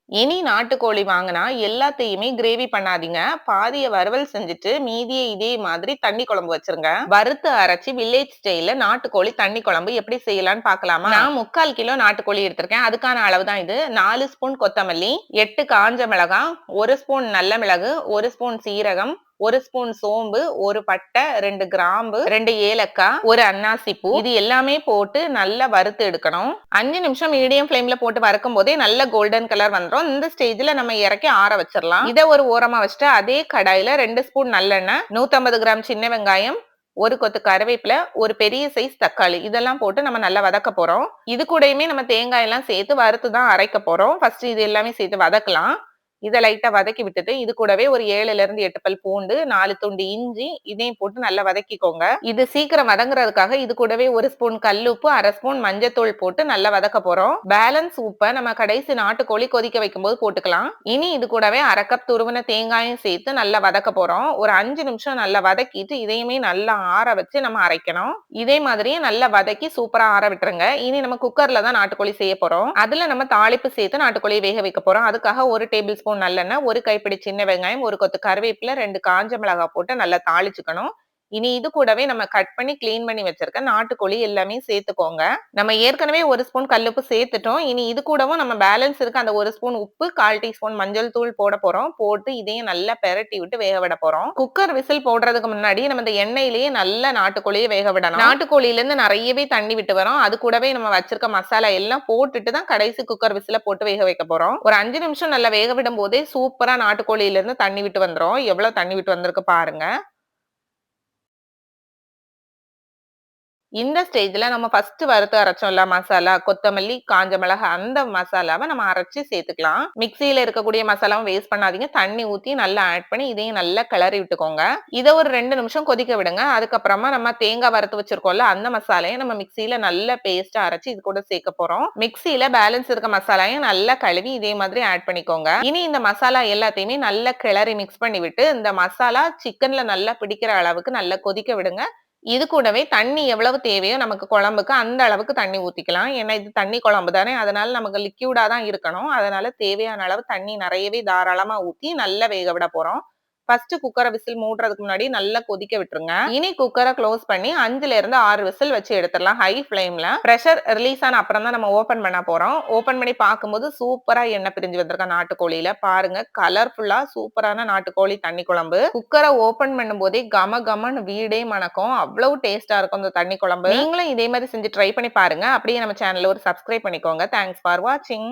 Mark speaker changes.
Speaker 1: இனி நாட்டுக்கோழி வாங்குனா எல்லாத்தையுமே கிரேவி பண்ணாதீங்க. பாதிய வறுவல் செஞ்சுட்டு மீதிய இதே மாதிரி தண்ணி குழம்பு வச்சுருங்க. வறுத்து அரைச்சு வில்லேஜ் ஸ்டைல்ல நாட்டுக்கோழி தண்ணி குழம்பு எப்படி செய்யலாம்னு பார்க்கலாமா? நான் 3/4 கிலோ நாட்டுக்கோழி எடுத்திருக்கேன். அதுக்கான அளவு தான் இது. 4 ஸ்பூன் கொத்தமல்லி, 8 காஞ்ச மிளகாய், 1 ஸ்பூன் நல்ல மிளகு, 1 ஸ்பூன் சீரகம், 1 ஸ்பூன் சோம்பு, 1 பட்டை, 2 கிராம்பு, 2 ஏலக்காய், 1 அன்னாசி பூ. இது எல்லாமே போட்டு நல்லா வறுத்து எடுக்கணும். 5 நிமிஷம் மீடியம் ஃப்ளேம்ல போட்டு வறுக்கும் போதே நல்ல கோல்டன் கலர் வந்துரும். இந்த ஸ்டேஜ்ல நம்ம இறக்கி ஆற வச்சிரலாம். இத ஒரு ஓரமா வச்சுட்டு அதே கடாயில 2 ஸ்பூன் நல்லெண்ணெய், 150 கிராம் சின்ன வெங்காயம், ஒரு கொத்து கருவேப்பிலை, ஒரு பெரிய சைஸ் தக்காளி இதெல்லாம் போட்டு நம்ம நல்லா வதக்க போறோம். இது கூடயுமே நம்ம தேங்காய் எல்லாம் சேர்த்து வறுத்து தான் அரைக்க போறோம். ஃபர்ஸ்ட் இது எல்லாமே சேர்த்து வதக்கலாம். இத லைட்டா வதக்கி விட்டுட்டு இது கூடவே ஒரு 7ல இருந்து 8 பல் பூண்டு, 4 துண்டு இஞ்சி இதையும் போட்டு நல்லா வதக்கிக்கோங்க. இது சீக்கிரம் வதங்குறதுக்காக இது கூடவே 1 ஸ்பூன் கல்லுப்பு, 1/2 ஸ்பூன் மஞ்சத்தூள் போட்டு நல்லா வதக்க போறோம். பேலன்ஸ் உப்ப நம்ம கடைசி நாட்டுக்கோழி கொதிக்க வைக்கும்போது போட்டுக்கலாம். இனி இது கூடவே 1/2 கப் துருவின தேங்காயும் சேர்த்து நல்லா வதக்க போறோம். ஒரு 5 நிமிஷம் நல்லா வதக்கிட்டு இதையுமே நல்லா ஆற வச்சு நம்ம அரைக்கணும். இதே மாதிரியே நல்லா வதக்கி சூப்பரா ஆற விட்டுருங்க. இனி நம்ம குக்கர்ல தான் நாட்டுக்கோழி செய்ய போறோம். அதுல நம்ம தாளிப்பு சேர்த்து நாட்டுக்கோழி வேக வைக்க போறோம். அதுக்காக 1 டேபிள் ஸ்பூன் நல்லெண்ணெய், 1 கைப்பிடி சின்ன வெங்காயம், 1 கொத்து கருவேப்பிலை, 2 காஞ்ச மிளகாய் போட்டு நல்லா தாளிச்சுக்கணும். இனி இது கூடவே நம்ம கட் பண்ணி கிளீன் பண்ணி வச்சிருக்க நாட்டுக்கோழி எல்லாமே சேர்த்துக்கோங்க. நம்ம ஏற்கனவே 1 ஸ்பூன் கல்லுப்பு சேர்த்துட்டோம். இனி இது கூடவும் நம்ம பேலன்ஸ் இருக்க அந்த 1 ஸ்பூன் உப்பு, 1/4 டீஸ்பூன் மஞ்சள் தூள் போட போறோம். போட்டு இதையும் நல்லா பெரட்டி விட்டு வேக விட போறோம். குக்கர் விசில் போடுறதுக்கு முன்னாடி நம்ம இந்த எண்ணெயிலேயே நல்லா நாட்டுக்கோழியை வேக விடணும். நாட்டுக்கோழில இருந்து நிறையவே தண்ணி விட்டு வரும். அது கூடவே நம்ம வச்சிருக்க மசாலா எல்லாம் போட்டுட்டு தான் கடைசி குக்கர் விசில போட்டு வேக வைக்க போறோம். ஒரு 5 நிமிஷம் நல்லா வேக விடும் போதே சூப்பரா நாட்டுக்கோழில இருந்து தண்ணி விட்டு வந்துரும். எவ்வளவு தண்ணி விட்டு வந்திருக்கு பாருங்க. இந்த ஸ்டேஜ்ல நம்ம ஃபர்ஸ்ட் வறுத்து அரைச்சோம்ல மசாலா, கொத்தமல்லி, காஞ்ச மிளகாய் அந்த மசாலாவ நம்ம அரைச்சு சேர்த்துக்கலாம். மிக்ஸியில இருக்கக்கூடிய மசாலாவும் வேஸ்ட் பண்ணாதீங்க. தண்ணி ஊத்தி நல்லா ஆட் பண்ணி இதையும் நல்லா கிளறி விட்டுக்கோங்க. இத ஒரு 2 நிமிஷம் கொதிக்க விடுங்க. அதுக்கப்புறமா நம்ம தேங்காய் வறுத்து வச்சிருக்கோம்ல அந்த மசாலையை நம்ம மிக்ஸியில நல்ல பேஸ்டா அரைச்சு இது கூட சேர்க்க போறோம். மிக்ஸியில பேலன்ஸ் இருக்க மசாலாவையும் நல்லா கழுவி இதே மாதிரி ஆட் பண்ணிக்கோங்க. இனி இந்த மசாலா எல்லாத்தையுமே நல்லா கிளறி மிக்ஸ் பண்ணி விட்டு இந்த மசாலா சிக்கன்ல நல்லா பிடிக்கிற அளவுக்கு நல்லா கொதிக்க விடுங்க. இது கூடவே தண்ணி எவ்வளவு தேவையோ நமக்கு குழம்புக்கு அந்த அளவுக்கு தண்ணி ஊத்திக்கலாம். ஏன்னா இது தண்ணி குழம்பு தானே. அதனால நமக்கு லிக்யூடா தான் இருக்கணும். அதனால தேவையான அளவு தண்ணி நிறையவே தாராளமா ஊத்தி நல்லா வேக விட போறோம். ஃபர்ஸ்ட் குக்கரை விசில் மூடுறதுக்கு முன்னாடி நல்லா கொதிக்க விட்டுருங்க. இனி குக்கரை க்ளோஸ் பண்ணி 5ல இருந்து 6 விசில் வச்சு எடுத்துடலாம் ஹை ஃப்ளேம்ல. பிரஷர் ரிலீஸ் ஆன அப்புறம் தான் நம்ம ஓபன் பண்ண போறோம். ஓபன் பண்ணி பார்க்கும்போது சூப்பரா எண்ணெய் பிரிஞ்சு வந்திருக்க நாட்டுக்கோழியில பாருங்க கலர்ஃபுல்லா சூப்பரான நாட்டுக்கோழி தண்ணி குழம்பு. குக்கரை ஓபன் பண்ணும் போதே கம கமன்னு வீடே மணக்கும். அவ்வளவு டேஸ்டா இருக்கும் இந்த தண்ணி குழம்பு. நீங்களும் இதே மாதிரி செஞ்சு ட்ரை பண்ணி பாருங்க. அப்படியே நம்ம சேனல்ல ஒரு சப்ஸ்கிரைப் பண்ணிக்கோங்க. தேங்க்ஸ் ஃபார் வாட்சிங்.